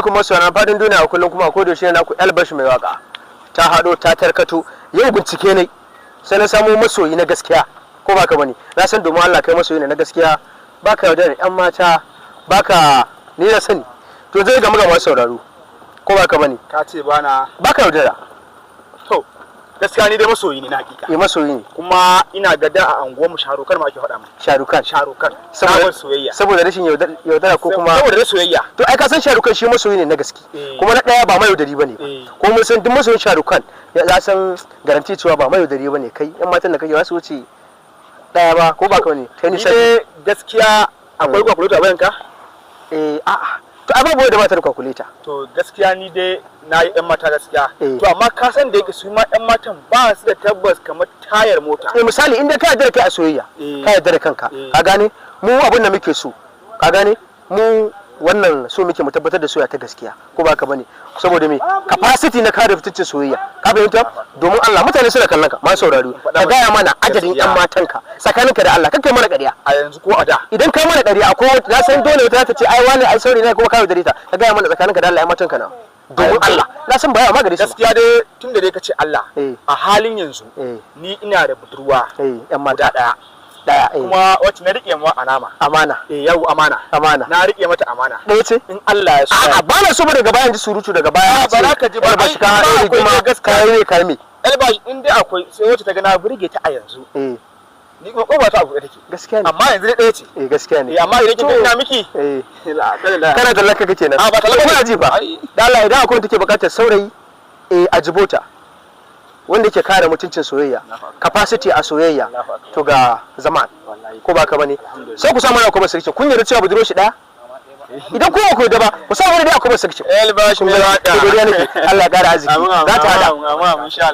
alaikum masoyan fadin duniya a kullum kuma ko da shi na ku Albash mai waka ta hado ta tarkato yau bincike ne sai na samu masoyi na gaskiya ko baka bane na san domin Allah kai masoyi ne na gaskiya baka yaudara yan mata baka ni na sani to zai ga muga masu sauraro ko baka bane ka ce bana baka yaudara to gaskiya ni dai masoyi ne na hakika masoyi ne kuma ina gada a anguwar mu Sharukan ma ake faɗa mu Sharukan saboda soyayya saboda rashin yaudara ko kuma saboda rashin soyayya to ai ka san Sharukan shi masoyi ne na gaske kuma na daya ba mai yaudari bane ko mun san duk masoyin Sharukan ya san garanti cewa ba mai yaudari bane kai yan matan da kake wasu wuce daya ba ko ba ka bane kai ni sai gaskiya akwai kwakuleta bayan ka a'a to ai babu da matar kwakuleta to gaskiya ni dai na yi yan mata gaskiya to amma ka san da yake su ma yan matan ba su da tabbas kamar tayar mota misali inda ka yarda kai a soyayya ka yarda da kanka ka gane mu abin da muke so ka gane mu wannan so muke mu tabbatar da soyayya ta gaskiya ko ba ka bane saboda me capacity na kare fitaccen soyayya ka fahimta domin Allah mutane suna kallon ka ma sauraro ka gaya mana adadin yan matan ka tsakaninka da Allah kake mana ƙarya a yanzu ko a da idan kai mana ƙarya ko na san dole wata ta ce ai wani ai saurayi ne kuma ka yarda ta ka gaya mana tsakaninka da Allah yan matan ka na domin Allah na san baya magana gaskiya dai tun da dai kace Allah a halin yanzu ni ina da budurwa yan mata daya kuma wacce na rike mu amana yau amana na rike mata amana ɗaya ce in Allah ya so a ba na so ba daga bayan ji surutu daga baya ba za ka ji ba shi ka kuma gaskiya ne karmi Albash in dai akwai sai wacce ta ga na burge ta a yanzu ni kuma ko ba ta abu take gaskiya ne amma yanzu dai ɗaya ce gaskiya ne amma idan kin ina miki kana da laka kake nan ba talaka ba ji ba da Allah idan akwai take bukatar saurayi a jibota wanda yake kare mutuncin soyayya capacity a soyayya to ga zaman ko ba ka bane sai ku samu kuma sirki kun yarda cewa buduro shi daya idan kuma ku da ba ku samu wani da kuma sirki Albash mai waka Allah ya kara arziki za ta hada amma insha Allah